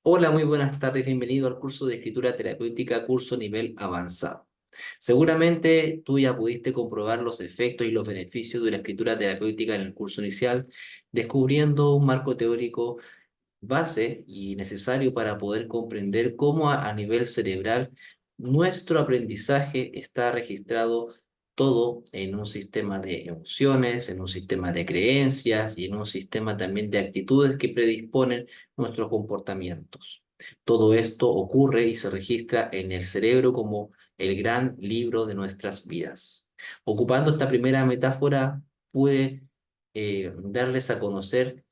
Hola, muy buenas tardes, bienvenido al curso de escritura terapéutica, curso nivel avanzado. Seguramente tú ya pudiste comprobar los efectos y los beneficios de la escritura terapéutica en el curso inicial, descubriendo un marco teórico base y necesario para poder comprender cómo a nivel cerebral nuestro aprendizaje está registrado todo en un sistema de emociones, en un sistema de creencias y en un sistema también de actitudes que predisponen nuestros comportamientos. Todo esto ocurre y se registra en el cerebro como el gran libro de nuestras vidas. Ocupando esta primera metáfora, pude darles a conocer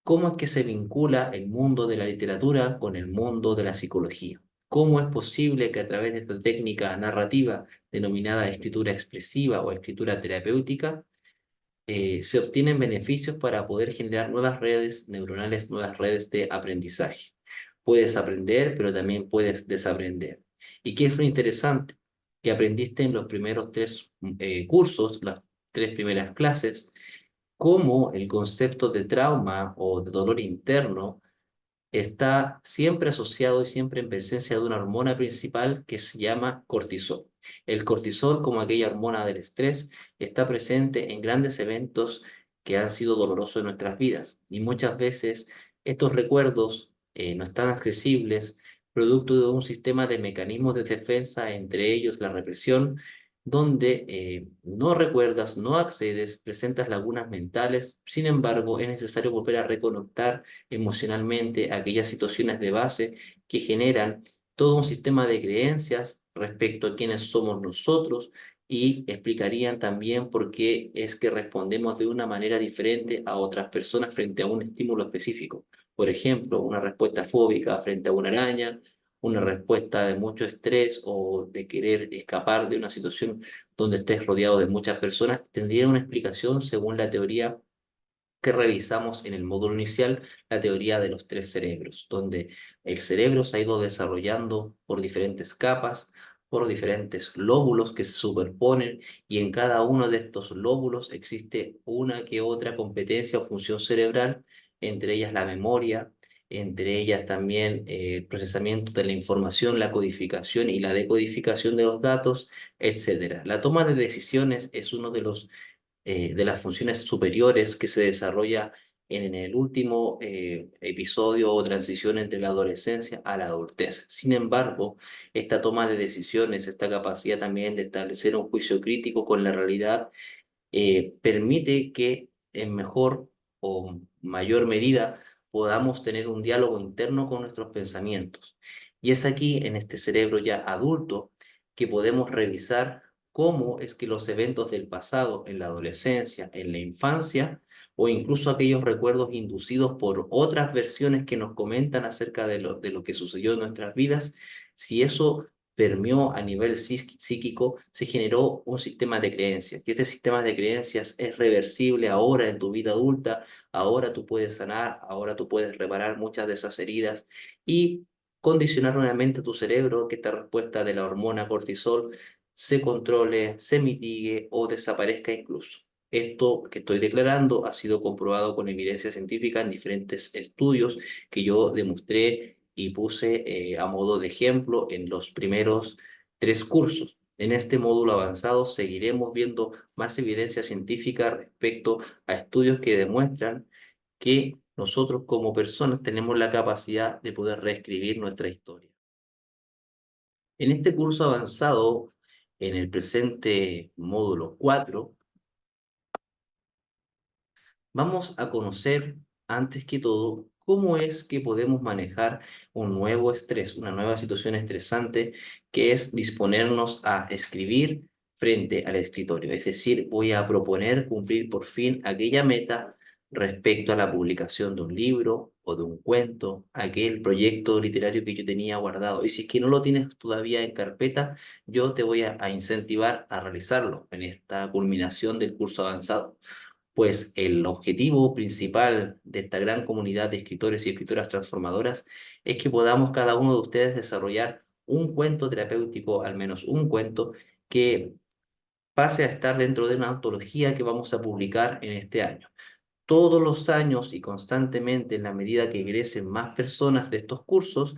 cómo es que se vincula el mundo de la literatura con el mundo de la psicología. ¿Cómo es posible que a través de esta técnica narrativa denominada escritura expresiva o escritura terapéutica se obtienen beneficios para poder generar nuevas redes neuronales, nuevas redes de aprendizaje? Puedes aprender, pero también puedes desaprender. ¿Y qué es lo interesante? Que aprendiste en los primeros tres cursos, las tres primeras clases, cómo el concepto de trauma o de dolor interno está siempre asociado y siempre en presencia de una hormona principal que se llama cortisol. El cortisol, como aquella hormona del estrés, está presente en grandes eventos que han sido dolorosos en nuestras vidas. Y muchas veces estos recuerdos no están accesibles, producto de un sistema de mecanismos de defensa, entre ellos la represión, donde no recuerdas, no accedes, presentas lagunas mentales. Sin embargo, es necesario volver a reconectar emocionalmente aquellas situaciones de base que generan todo un sistema de creencias respecto a quiénes somos nosotros, y explicarían también por qué es que respondemos de una manera diferente a otras personas frente a un estímulo específico. Por ejemplo, una respuesta fóbica frente a una araña, una respuesta de mucho estrés o de querer escapar de una situación donde estés rodeado de muchas personas, tendría una explicación según la teoría que revisamos en el módulo inicial, la teoría de los tres cerebros, donde el cerebro se ha ido desarrollando por diferentes capas, por diferentes lóbulos que se superponen, y en cada uno de estos lóbulos existe una que otra competencia o función cerebral, entre ellas la memoria, entre ellas también el procesamiento de la información, la codificación y la decodificación de los datos, etcétera. La toma de decisiones es uno de las funciones superiores que se desarrolla en el último episodio o transición entre la adolescencia a la adultez. Sin embargo, esta toma de decisiones, esta capacidad también de establecer un juicio crítico con la realidad, permite que en mejor o mayor medida podamos tener un diálogo interno con nuestros pensamientos. Y es aquí, en este cerebro ya adulto, que podemos revisar cómo es que los eventos del pasado, en la adolescencia, en la infancia, o incluso aquellos recuerdos inducidos por otras versiones que nos comentan acerca de lo que sucedió en nuestras vidas, si eso permeó a nivel psíquico, se generó un sistema de creencias. Y este sistema de creencias es reversible ahora en tu vida adulta, ahora tú puedes sanar, ahora tú puedes reparar muchas de esas heridas y condicionar nuevamente tu cerebro que esta respuesta de la hormona cortisol se controle, se mitigue o desaparezca incluso. Esto que estoy declarando ha sido comprobado con evidencia científica en diferentes estudios que yo demostré y puse a modo de ejemplo en los primeros tres cursos. En este módulo avanzado seguiremos viendo más evidencia científica respecto a estudios que demuestran que nosotros como personas tenemos la capacidad de poder reescribir nuestra historia. En este curso avanzado, en el presente módulo 4, vamos a conocer, antes que todo, cómo es que podemos manejar un nuevo estrés, una nueva situación estresante, que es disponernos a escribir frente al escritorio. Es decir, voy a proponer cumplir por fin aquella meta respecto a la publicación de un libro o de un cuento, aquel proyecto literario que yo tenía guardado. Y si es que no lo tienes todavía en carpeta, yo te voy a incentivar a realizarlo en esta culminación del curso avanzado, pues el objetivo principal de esta gran comunidad de escritores y escritoras transformadoras es que podamos cada uno de ustedes desarrollar un cuento terapéutico, al menos un cuento, que pase a estar dentro de una antología que vamos a publicar en este año. todos los años y constantemente, en la medida que egresen más personas de estos cursos,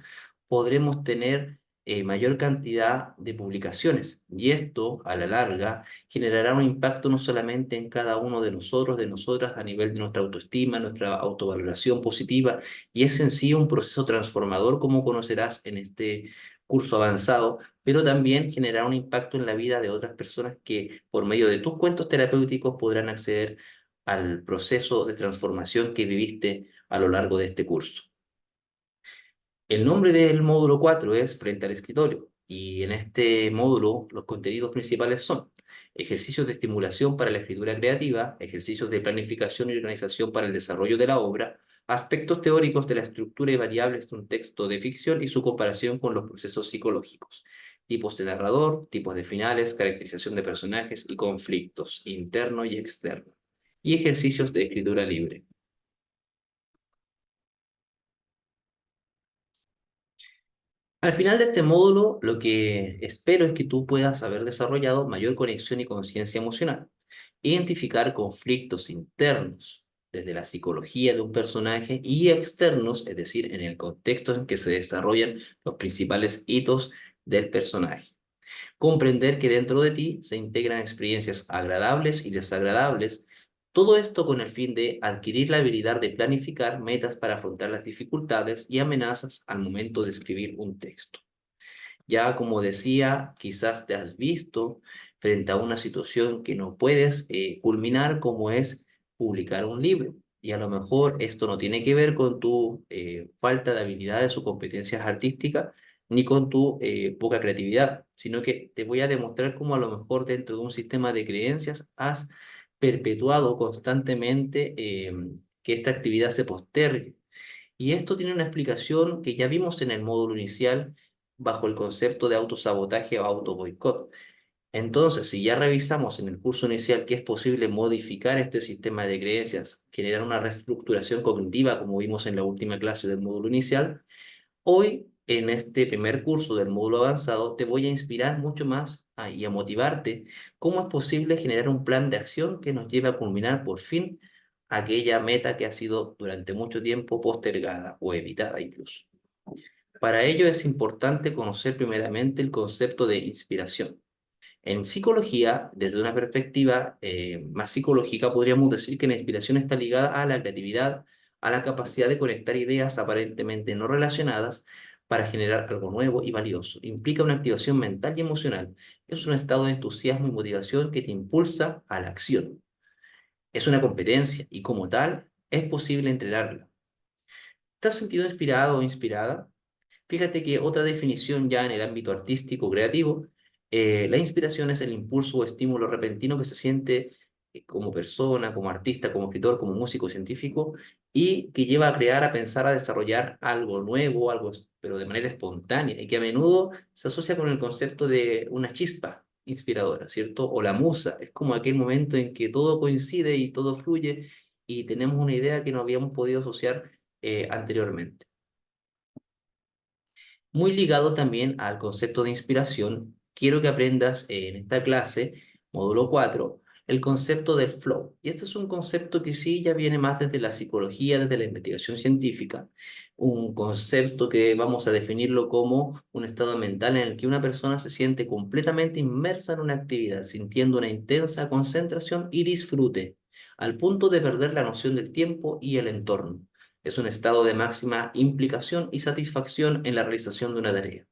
podremos tener mayor cantidad de publicaciones. Y esto, a la larga, generará un impacto no solamente en cada uno de nosotros, de nosotras, a nivel de nuestra autoestima, nuestra autovaloración positiva, y es en sí un proceso transformador, como conocerás en este curso avanzado, pero también generará un impacto en la vida de otras personas que, por medio de tus cuentos terapéuticos, podrán acceder al proceso de transformación que viviste a lo largo de este curso. El nombre del módulo 4 es Frente al escritorio, y en este módulo los contenidos principales son ejercicios de estimulación para la escritura creativa, ejercicios de planificación y organización para el desarrollo de la obra, aspectos teóricos de la estructura y variables de un texto de ficción y su comparación con los procesos psicológicos, tipos de narrador, tipos de finales, caracterización de personajes y conflictos, interno y externo, y ejercicios de escritura libre. Al final de este módulo, lo que espero es que tú puedas haber desarrollado mayor conexión y conciencia emocional, identificar conflictos internos desde la psicología de un personaje y externos, es decir, en el contexto en que se desarrollan los principales hitos del personaje. Comprender que dentro de ti se integran experiencias agradables y desagradables, todo esto con el fin de adquirir la habilidad de planificar metas para afrontar las dificultades y amenazas al momento de escribir un texto. Ya como decía, quizás te has visto frente a una situación que no puedes culminar, como es publicar un libro. Y a lo mejor esto no tiene que ver con tu falta de habilidades o competencias artísticas, ni con tu poca creatividad, sino que te voy a demostrar cómo a lo mejor dentro de un sistema de creencias has perpetuado constantemente que esta actividad se postergue. Y esto tiene una explicación que ya vimos en el módulo inicial bajo el concepto de autosabotaje o autoboicot. Entonces, si ya revisamos en el curso inicial que es posible modificar este sistema de creencias, generar una reestructuración cognitiva, como vimos en la última clase del módulo inicial, hoy en este primer curso del módulo avanzado te voy a inspirar mucho más y a motivarte cómo es posible generar un plan de acción que nos lleve a culminar por fin aquella meta que ha sido durante mucho tiempo postergada o evitada incluso. Para ello es importante conocer primeramente el concepto de inspiración. En psicología, desde una perspectiva más psicológica, podríamos decir que la inspiración está ligada a la creatividad, a la capacidad de conectar ideas aparentemente no relacionadas para generar algo nuevo y valioso. Implica una activación mental y emocional. Es un estado de entusiasmo y motivación que te impulsa a la acción. Es una competencia y como tal es posible entrenarla. ¿Te has sentido inspirado o inspirada? Fíjate que otra definición ya en el ámbito artístico creativo, la inspiración es el impulso o estímulo repentino que se siente como persona, como artista, como escritor, como músico científico y que lleva a crear, a pensar, a desarrollar algo nuevo, algo, pero de manera espontánea y que a menudo se asocia con el concepto de una chispa inspiradora, ¿cierto? O la musa, es como aquel momento en que todo coincide y todo fluye y tenemos una idea que no habíamos podido asociar anteriormente. Muy ligado también al concepto de inspiración, quiero que aprendas en esta clase, módulo 4, el concepto del flow. Y este es un concepto que sí ya viene más desde la psicología, desde la investigación científica, un concepto que vamos a definirlo como un estado mental en el que una persona se siente completamente inmersa en una actividad, sintiendo una intensa concentración y disfrute, al punto de perder la noción del tiempo y el entorno. Es un estado de máxima implicación y satisfacción en la realización de una tarea.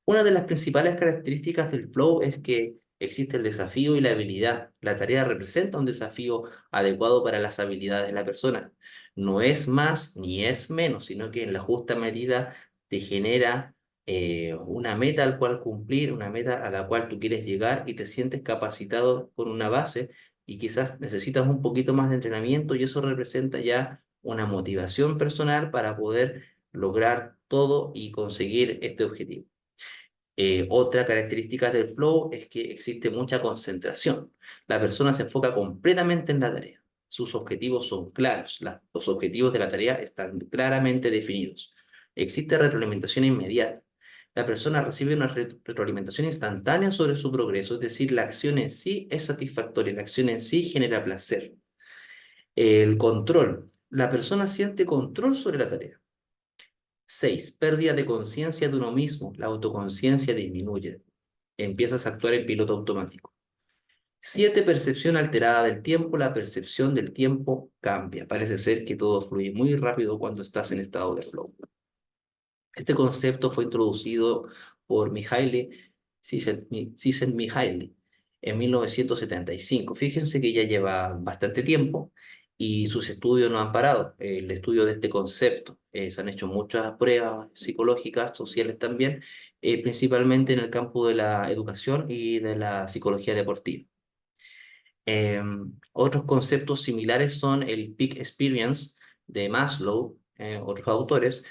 Una de las principales características del flow es que existe el desafío y la habilidad. La tarea representa un desafío adecuado para las habilidades de la persona. No es más ni es menos, sino que en la justa medida te genera una meta al cual cumplir, una meta a la cual tú quieres llegar y te sientes capacitado con una base y quizás necesitas un poquito más de entrenamiento y eso representa ya una motivación personal para poder lograr todo y conseguir este objetivo. Otra característica del flow es que existe mucha concentración. La persona se enfoca completamente en la tarea. Sus objetivos son claros. Los objetivos de la tarea están claramente definidos. Existe retroalimentación inmediata. La persona recibe una retroalimentación instantánea sobre su progreso, es decir, la acción en sí es satisfactoria, la acción en sí genera placer. El control. La persona siente control sobre la tarea. 6. Pérdida de conciencia de uno mismo. La autoconciencia disminuye. Empiezas a actuar en piloto automático. 7. Percepción alterada del tiempo. La percepción del tiempo cambia. Parece ser que todo fluye muy rápido cuando estás en estado de flow. Este concepto fue introducido por Mihaly Csikszentmihalyi en 1975. Fíjense que ya lleva bastante tiempo y sus estudios no han parado. El estudio de este concepto, se han hecho muchas pruebas psicológicas, sociales también, principalmente en el campo de la educación y de la psicología deportiva. Otros conceptos similares son el peak experience de Maslow, otros autores.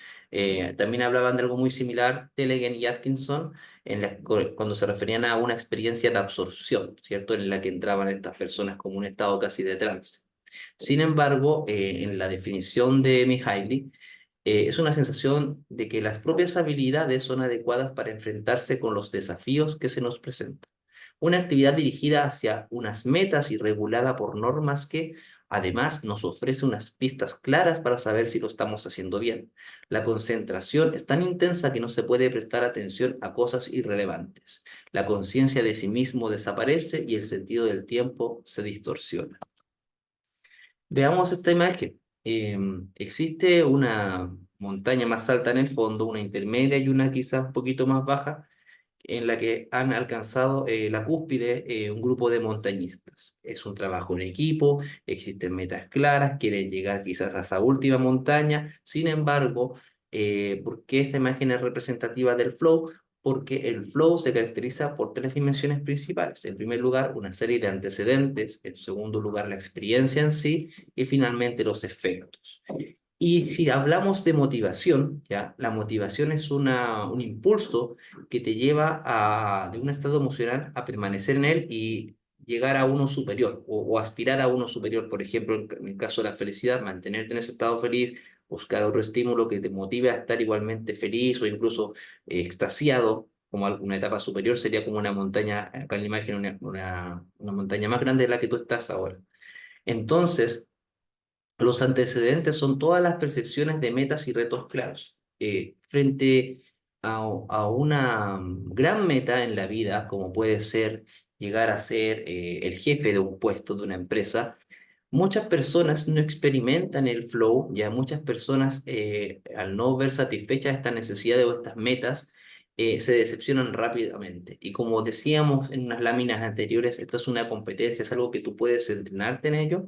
También hablaban de algo muy similar, Telegan y Atkinson, cuando se referían a una experiencia de absorción, ¿cierto? En la que entraban estas personas como un estado casi de trance. Sin embargo, en la definición de Mihaly, es una sensación de que las propias habilidades son adecuadas para enfrentarse con los desafíos que se nos presentan. Una actividad dirigida hacia unas metas y regulada por normas que, además, nos ofrece unas pistas claras para saber si lo estamos haciendo bien. La concentración es tan intensa que no se puede prestar atención a cosas irrelevantes. La conciencia de sí mismo desaparece y el sentido del tiempo se distorsiona. Veamos esta imagen. Existe una montaña más alta en el fondo, una intermedia y una quizás un poquito más baja, en la que han alcanzado la cúspide un grupo de montañistas. Es un trabajo en equipo, existen metas claras, quieren llegar quizás a esa última montaña. Sin embargo, ¿por qué esta imagen es representativa del flow? Porque el flow se caracteriza por tres dimensiones principales. En primer lugar, una serie de antecedentes. En segundo lugar, la experiencia en sí. Y finalmente, los efectos. Y si hablamos de motivación, ¿ya? La motivación es un impulso que te lleva de un estado emocional a permanecer en él y llegar a uno superior o aspirar a uno superior. Por ejemplo, en el caso de la felicidad, mantenerte en ese estado feliz, buscar otro estímulo que te motive a estar igualmente feliz o incluso extasiado, como alguna etapa superior, sería como una montaña, acá en la imagen, una montaña más grande de la que tú estás ahora. Entonces, los antecedentes son todas las percepciones de metas y retos claros. Frente a una gran meta en la vida, como puede ser llegar a ser el jefe de un puesto de una empresa, muchas personas no experimentan el flow, ya muchas personas al no ver satisfechas estas necesidades o estas metas, se decepcionan rápidamente. Y como decíamos en unas láminas anteriores, esta es una competencia, es algo que tú puedes entrenarte en ello,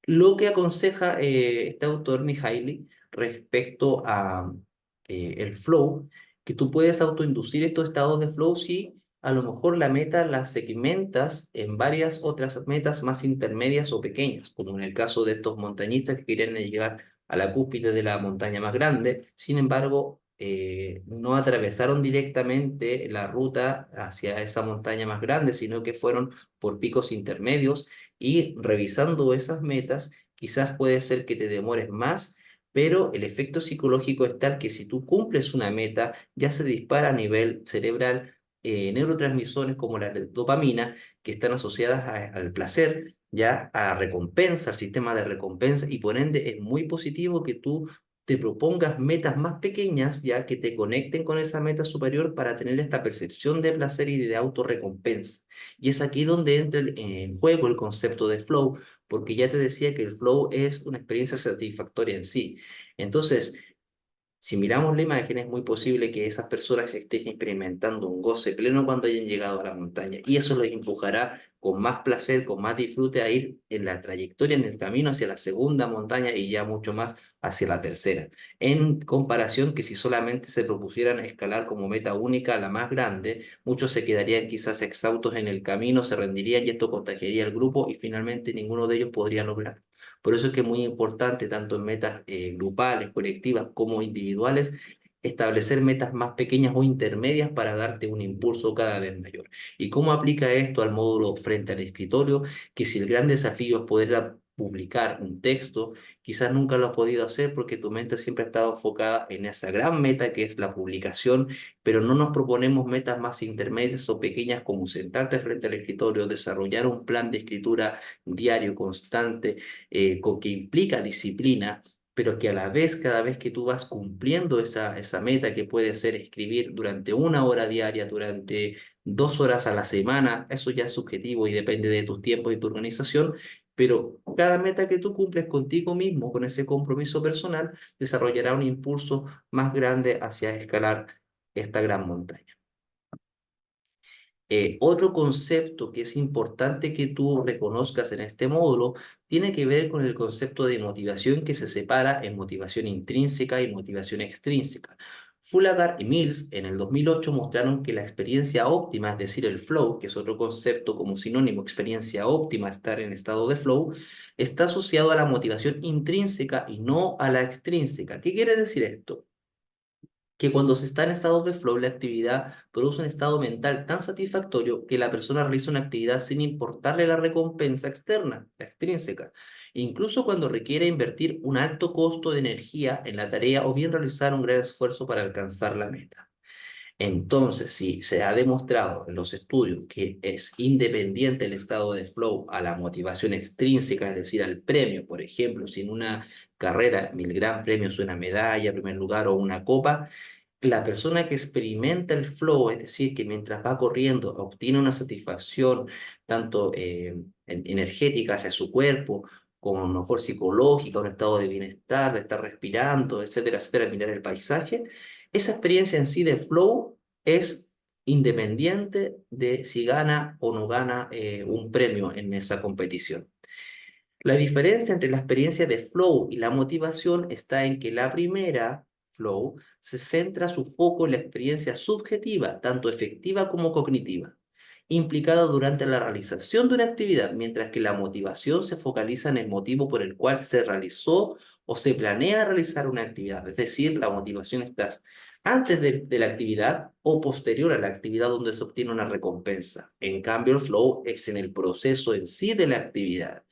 lo que aconseja este autor, Mihaly, respecto a el flow, que tú puedes autoinducir estos estados de flow si a lo mejor la meta la segmentas en varias otras metas más intermedias o pequeñas, como en el caso de estos montañistas que querían llegar a la cúspide de la montaña más grande. Sin embargo, no atravesaron directamente la ruta hacia esa montaña más grande, sino que fueron por picos intermedios y revisando esas metas, quizás puede ser que te demores más, pero el efecto psicológico es tal que si tú cumples una meta, ya se dispara a nivel cerebral neurotransmisores como la dopamina, que están asociadas al placer, ya a la recompensa, al sistema de recompensa, y por ende es muy positivo que tú te propongas metas más pequeñas, ya que te conecten con esa meta superior para tener esta percepción de placer y de autorrecompensa. Y es aquí donde entra en juego el concepto de flow, porque ya te decía que el flow es una experiencia satisfactoria en sí. Entonces, si miramos la imagen, es muy posible que esas personas estén experimentando un goce pleno cuando hayan llegado a la montaña. Y eso les empujará con más placer, con más disfrute a ir en la trayectoria, en el camino hacia la segunda montaña y ya mucho más hacia la tercera. En comparación que si solamente se propusieran escalar como meta única la más grande, muchos se quedarían quizás exhaustos en el camino, se rendirían y esto contagiaría al grupo y finalmente ninguno de ellos podría lograr. Por eso es que es muy importante, tanto en metas grupales, colectivas como individuales, establecer metas más pequeñas o intermedias para darte un impulso cada vez mayor. ¿Y cómo aplica esto al módulo frente al escritorio? Que si el gran desafío es poder publicar un texto, quizás nunca lo has podido hacer porque tu mente siempre ha estado enfocada en esa gran meta que es la publicación, pero no nos proponemos metas más intermedias o pequeñas como sentarte frente al escritorio, desarrollar un plan de escritura diario, constante, que implica disciplina, pero que a la vez, cada vez que tú vas cumpliendo esa meta, que puede ser escribir durante 1 hora diaria, durante 2 horas a la semana, eso ya es subjetivo y depende de tus tiempos y tu organización, pero cada meta que tú cumples contigo mismo, con ese compromiso personal, desarrollará un impulso más grande hacia escalar esta gran montaña. Otro concepto que es importante que tú reconozcas en este módulo tiene que ver con el concepto de motivación, que se separa en motivación intrínseca y motivación extrínseca. Fullagar y Mills en el 2008 mostraron que la experiencia óptima, es decir, el flow, que es otro concepto como sinónimo, experiencia óptima, estar en estado de flow, está asociado a la motivación intrínseca y no a la extrínseca. ¿Qué quiere decir esto? Que cuando se está en estado de flow, la actividad produce un estado mental tan satisfactorio que la persona realiza una actividad sin importarle la recompensa externa, la extrínseca, incluso cuando requiere invertir un alto costo de energía en la tarea o bien realizar un gran esfuerzo para alcanzar la meta. Entonces, si se ha demostrado en los estudios que es independiente el estado de flow a la motivación extrínseca, es decir, al premio, por ejemplo, si en una carrera el gran premio es una medalla, primer lugar o una copa, la persona que experimenta el flow, es decir, que mientras va corriendo obtiene una satisfacción tanto energética hacia su cuerpo, como a lo mejor psicológica, un estado de bienestar, de estar respirando, etcétera, etcétera, mirar el paisaje, esa experiencia en sí de flow es independiente de si gana o no gana un premio en esa competición. La diferencia entre la experiencia de flow y la motivación está en que la primera, flow, se centra su foco en la experiencia subjetiva, tanto efectiva como cognitiva, implicada durante la realización de una actividad, mientras que la motivación se focaliza en el motivo por el cual se realizó o se planea realizar una actividad. Es decir, la motivación está antes de la actividad o posterior a la actividad donde se obtiene una recompensa. En cambio, el flow es en el proceso en sí de la actividad.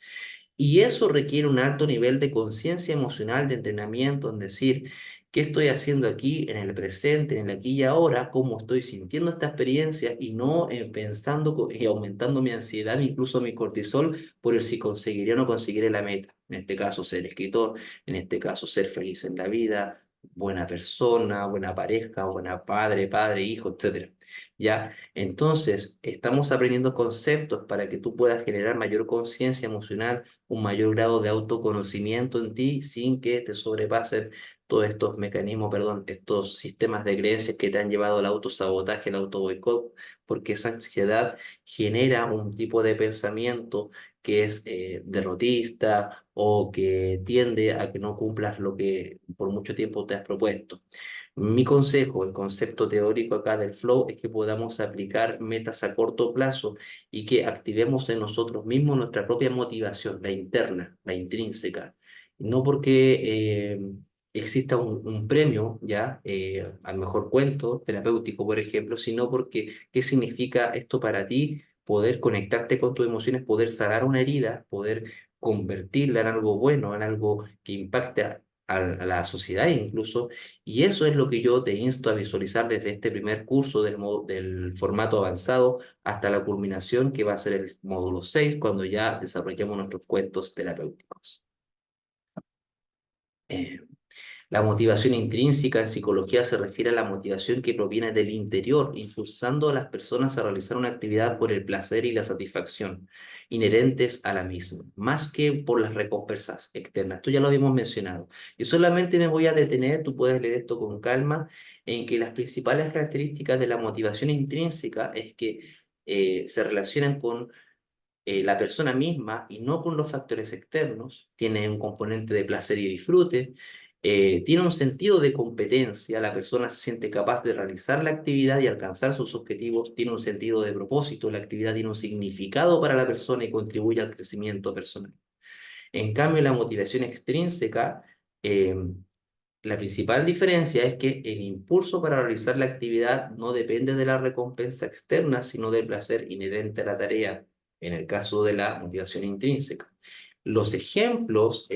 Y eso requiere un alto nivel de conciencia emocional, de entrenamiento, en decir, ¿qué estoy haciendo aquí en el presente, en el aquí y ahora? ¿Cómo estoy sintiendo esta experiencia? Y no pensando y aumentando mi ansiedad, incluso mi cortisol, por el si conseguiré o no conseguiré la meta. En este caso, ser escritor, en este caso, ser feliz en la vida, buena persona, buena pareja, buena padre, hijo, etcétera. ¿Ya? Entonces, estamos aprendiendo conceptos para que tú puedas generar mayor conciencia emocional, un mayor grado de autoconocimiento en ti sin que te sobrepasen todos estos mecanismos, perdón, estos sistemas de creencias que te han llevado al autosabotaje, al autoboicot, porque esa ansiedad genera un tipo de pensamiento que es derrotista o que tiende a que no cumplas lo que por mucho tiempo te has propuesto. Mi consejo, el concepto teórico acá del flow, es que podamos aplicar metas a corto plazo y que activemos en nosotros mismos nuestra propia motivación, la interna, la intrínseca. No porque exista un premio ya al mejor cuento terapéutico, por ejemplo, sino porque qué significa esto para ti, poder conectarte con tus emociones, poder sanar una herida, poder convertirla en algo bueno, en algo que impacte a la sociedad incluso, y eso es lo que yo te insto a visualizar desde este primer curso del formato avanzado hasta la culminación que va a ser el módulo 6 cuando ya desarrollemos nuestros cuentos terapéuticos. Eh, la motivación intrínseca en psicología se refiere a la motivación que proviene del interior, impulsando a las personas a realizar una actividad por el placer y la satisfacción inherentes a la misma, más que por las recompensas externas. Esto ya lo habíamos mencionado. Y solamente me voy a detener, tú puedes leer esto con calma, en que las principales características de la motivación intrínseca es que se relacionan con la persona misma y no con los factores externos, tiene un componente de placer y disfrute, tiene un sentido de competencia, la persona se siente capaz de realizar la actividad y alcanzar sus objetivos, tiene un sentido de propósito, la actividad tiene un significado para la persona y contribuye al crecimiento personal. En cambio, la motivación extrínseca, eh, la principal diferencia es que el impulso para realizar la actividad no depende de la recompensa externa, sino del placer inherente a la tarea, en el caso de la motivación intrínseca. Los ejemplos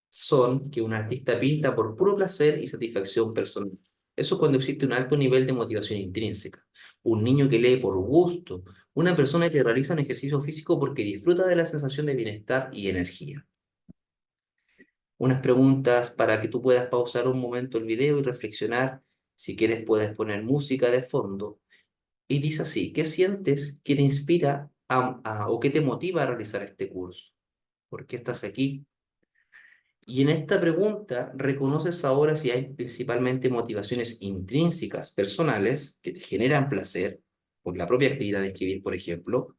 son que un artista pinta por puro placer y satisfacción personal. Eso es cuando existe un alto nivel de motivación intrínseca. Un niño que lee por gusto, una persona que realiza un ejercicio físico porque disfruta de la sensación de bienestar y energía. Unas preguntas para que tú puedas pausar un momento el video y reflexionar. Si quieres puedes poner música de fondo. Y dice así, ¿qué sientes que te inspira o qué te motiva a realizar este curso? ¿Por qué estás aquí? Y en esta pregunta reconoces ahora si hay principalmente motivaciones intrínsecas, personales, que te generan placer, por la propia actividad de escribir, por ejemplo,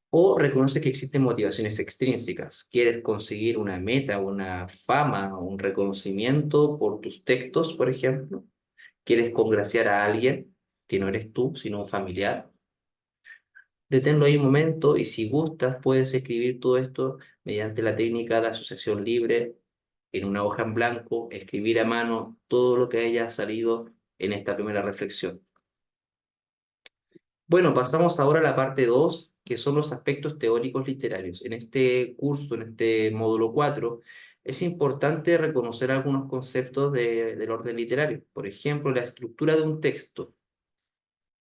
o reconoces que existen motivaciones extrínsecas. Quieres conseguir una meta, una fama, un reconocimiento por tus textos, por ejemplo. Quieres congraciar a alguien que no eres tú, sino un familiar. Deténlo ahí un momento y si gustas puedes escribir todo esto mediante la técnica de asociación libre en una hoja en blanco, escribir a mano todo lo que haya salido en esta primera reflexión. Bueno, pasamos ahora a la parte 2, que son los aspectos teóricos literarios. En este curso, en este módulo 4, es importante reconocer algunos conceptos del orden literario. Por ejemplo, la estructura de un texto.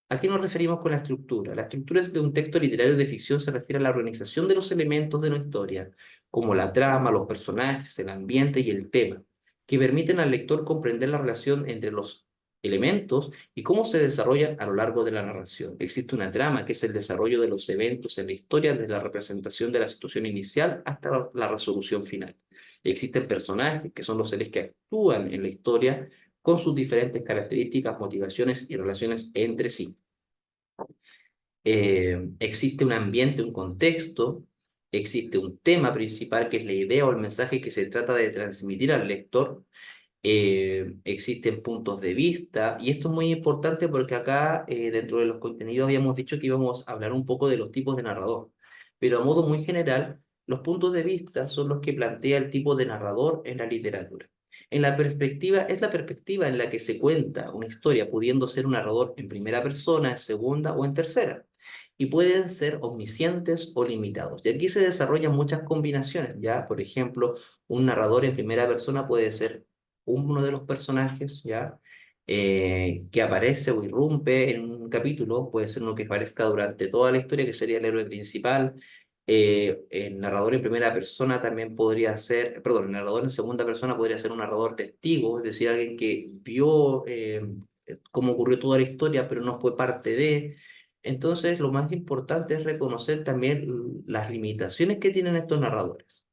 ¿A qué nos referimos con la estructura? La estructura de un texto literario de ficción se refiere a la organización de los elementos de una historia, como la trama, los personajes, el ambiente y el tema, que permiten al lector comprender la relación entre los elementos y cómo se desarrollan a lo largo de la narración. Existe una trama, que es el desarrollo de los eventos en la historia, desde la representación de la situación inicial hasta la resolución final. Existen personajes, que son los seres que actúan en la historia, con sus diferentes características, motivaciones y relaciones entre sí. Existe un ambiente, un contexto, existe un tema principal que es la idea o el mensaje que se trata de transmitir al lector, existen puntos de vista, y esto es muy importante porque acá dentro de los contenidos habíamos dicho que íbamos a hablar un poco de los tipos de narrador, pero a modo muy general, los puntos de vista son los que plantea el tipo de narrador en la literatura. En la perspectiva, es la perspectiva en la que se cuenta una historia, pudiendo ser un narrador en primera persona, en segunda o en tercera, y pueden ser omniscientes o limitados. Y aquí se desarrollan muchas combinaciones, ¿ya? Por ejemplo, un narrador en primera persona puede ser uno de los personajes, ¿ya? Que aparece o irrumpe en un capítulo, puede ser uno que aparezca durante toda la historia, que sería el héroe principal. El narrador en primera persona también podría ser, perdón, el narrador en segunda persona podría ser un narrador testigo, es decir, alguien que vio cómo ocurrió toda la historia, pero no fue parte de. Entonces, lo más importante es reconocer también las limitaciones que tienen estos narradores.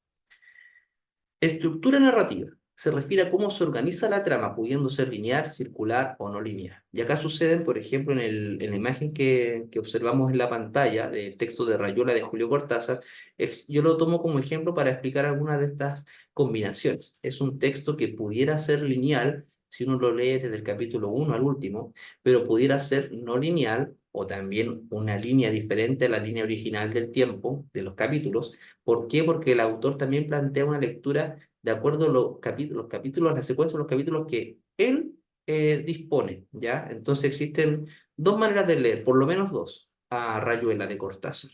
Estructura narrativa. Se refiere a cómo se organiza la trama, pudiendo ser lineal, circular o no lineal. Y acá suceden, por ejemplo, en la imagen que observamos en la pantalla, del texto de Rayuela de Julio Cortázar, yo lo tomo como ejemplo para explicar algunas de estas combinaciones. Es un texto que pudiera ser lineal, si uno lo lee desde el capítulo 1 al último, pero pudiera ser no lineal o también una línea diferente a la línea original del tiempo de los capítulos. ¿Por qué? Porque el autor también plantea una lectura de acuerdo a los capítulos, la secuencia de los capítulos que él dispone, ¿ya? Entonces existen dos maneras de leer, por lo menos dos, a Rayuela de Cortázar.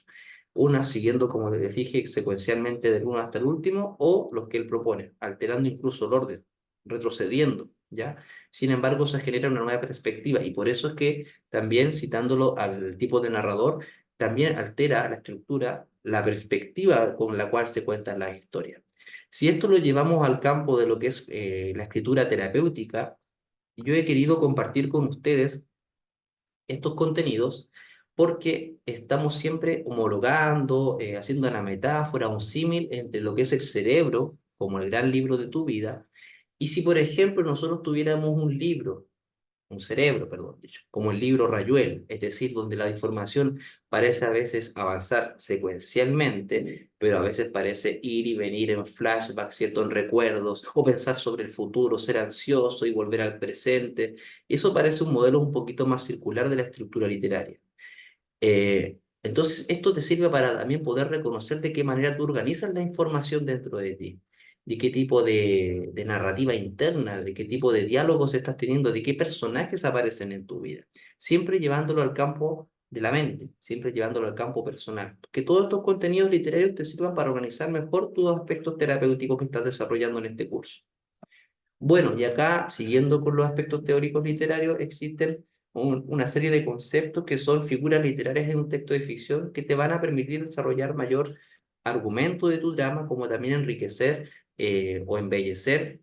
Una siguiendo, como les dije, secuencialmente del uno hasta el último, o los que él propone, alterando incluso el orden, retrocediendo, ¿ya? Sin embargo, se genera una nueva perspectiva, y por eso es que también, citándolo al tipo de narrador, también altera la estructura, la perspectiva con la cual se cuentan las historias. Si esto lo llevamos al campo de lo que es la escritura terapéutica, yo he querido compartir con ustedes estos contenidos porque estamos siempre homologando, haciendo una metáfora, un símil entre lo que es el cerebro, como el gran libro de tu vida, y si, por ejemplo, nosotros tuviéramos un cerebro, perdón, dicho, como el libro Rayuel, es decir, donde la información parece a veces avanzar secuencialmente, pero a veces parece ir y venir en flashback, ¿cierto? En recuerdos, o pensar sobre el futuro, ser ansioso y volver al presente. Eso parece un modelo un poquito más circular de la estructura literaria. Entonces, esto te sirve para también poder reconocer de qué manera tú organizas la información dentro de ti, de qué tipo de narrativa interna, de qué tipo de diálogos estás teniendo, de qué personajes aparecen en tu vida. Siempre llevándolo al campo de la mente, siempre llevándolo al campo personal. Que todos estos contenidos literarios te sirvan para organizar mejor tus aspectos terapéuticos que estás desarrollando en este curso. Bueno, y acá, siguiendo con los aspectos teóricos literarios, existen una serie de conceptos que son figuras literarias en un texto de ficción que te van a permitir desarrollar mayor argumento de tu drama, como también enriquecer o embellecer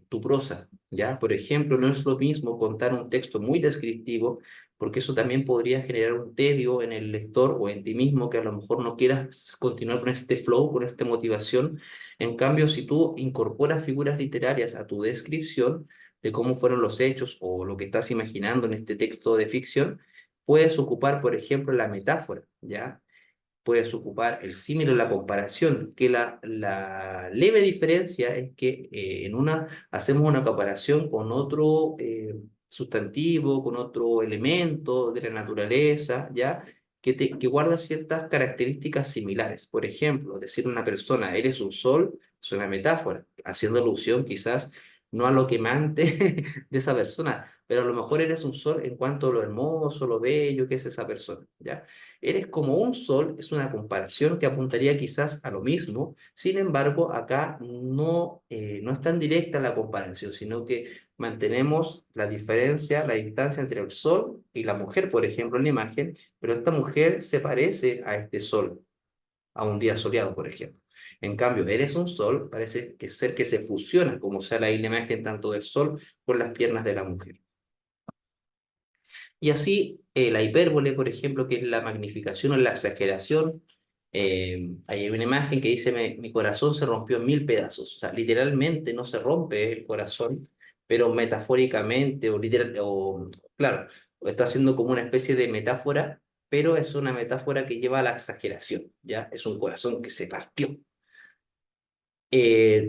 tu prosa, ¿ya? Por ejemplo, no es lo mismo contar un texto muy descriptivo, porque eso también podría generar un tedio en el lector o en ti mismo, que a lo mejor no quieras continuar con este flow, con esta motivación. En cambio, si tú incorporas figuras literarias a tu descripción de cómo fueron los hechos o lo que estás imaginando en este texto de ficción, puedes ocupar, por ejemplo, la metáfora, ¿ya? Puedes ocupar el símil o la comparación, que la leve diferencia es que en una hacemos una comparación con otro sustantivo, con otro elemento de la naturaleza, ¿ya? Que guarda ciertas características similares. Por ejemplo, decir a una persona, eres un sol, es una metáfora, haciendo alusión quizás no a lo quemante de esa persona, pero a lo mejor eres un sol en cuanto a lo hermoso, lo bello que es esa persona, ¿ya? Eres como un sol, es una comparación que apuntaría quizás a lo mismo, sin embargo, acá no es tan directa la comparación, sino que mantenemos la diferencia, la distancia entre el sol y la mujer, por ejemplo, en la imagen, pero esta mujer se parece a este sol, a un día soleado, por ejemplo. En cambio, eres un sol, parece que ser que se fusiona, como sale ahí la imagen tanto del sol con las piernas de la mujer. Y así, la hipérbole, por ejemplo, que es la magnificación o la exageración. Hay una imagen que dice, mi corazón se rompió en mil pedazos. O sea, literalmente no se rompe el corazón, pero metafóricamente o literal, o claro, está haciendo como una especie de metáfora, pero es una metáfora que lleva a la exageración, ¿ya? Es un corazón que se partió.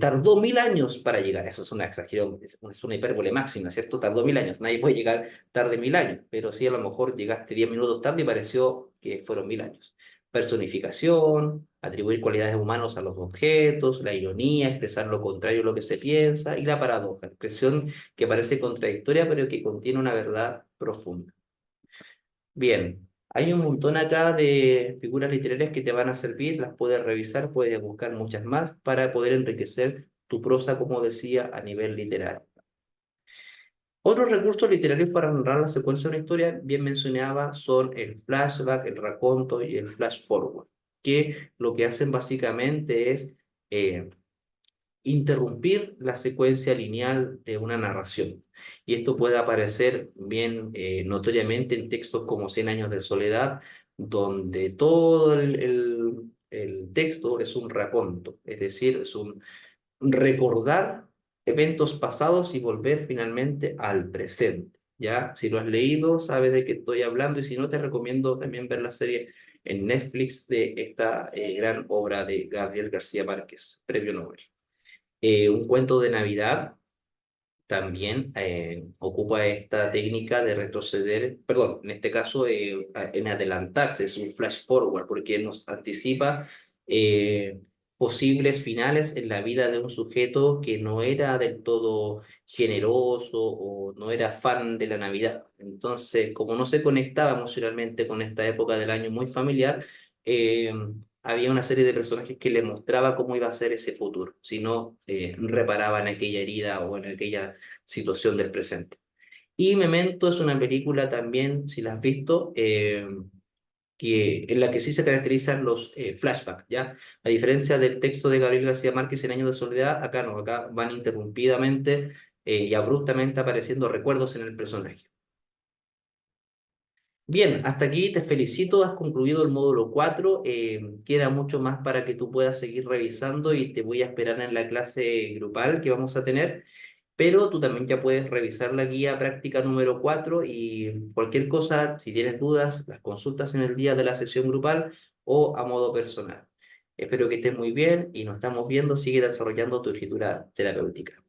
Tardó 1000 años para llegar, eso es una exageración, es una hipérbole máxima, ¿cierto? Tardó 1000 años, nadie puede llegar tarde 1000 años, pero sí a lo mejor llegaste 10 minutos tarde y pareció que fueron 1000 años. Personificación, atribuir cualidades humanas a los objetos, la ironía, expresar lo contrario a lo que se piensa, y la paradoja, expresión que parece contradictoria pero que contiene una verdad profunda. Bien, hay un montón acá de figuras literarias que te van a servir, las puedes revisar, puedes buscar muchas más para poder enriquecer tu prosa, como decía, a nivel literario. Otros recursos literarios para narrar la secuencia de una historia, bien mencionaba, son el flashback, el raconto y el flash forward, que lo que hacen básicamente es eh, interrumpir la secuencia lineal de una narración. Y esto puede aparecer bien notoriamente en textos como Cien años de soledad, donde todo el texto es un raconto, es decir, es un recordar eventos pasados y volver finalmente al presente. ¿Ya? Si lo has leído, sabes de qué estoy hablando, y si no, te recomiendo también ver la serie en Netflix de esta gran obra de Gabriel García Márquez, Premio Nobel. Un cuento de Navidad también ocupa esta técnica de retroceder, perdón, en este caso en adelantarse, es un flash forward, porque nos anticipa eh, posibles finales en la vida de un sujeto que no era del todo generoso o no era fan de la Navidad. Entonces, como no se conectaba emocionalmente con esta época del año muy familiar, eh, había una serie de personajes que le mostraba cómo iba a ser ese futuro, si no reparaban aquella herida o en aquella situación del presente. Y Memento es una película también, si la has visto, en la que sí se caracterizan los flashbacks, ¿ya? A diferencia del texto de Gabriel García Márquez en Años de Soledad, acá no, acá van interrumpidamente y abruptamente apareciendo recuerdos en el personaje. Bien, hasta aquí te felicito, has concluido el módulo 4. Queda mucho más para que tú puedas seguir revisando y te voy a esperar en la clase grupal que vamos a tener, pero tú también ya puedes revisar la guía práctica número 4 y cualquier cosa, si tienes dudas, las consultas en el día de la sesión grupal o a modo personal. Espero que estés muy bien y nos estamos viendo, sigue desarrollando tu escritura terapéutica.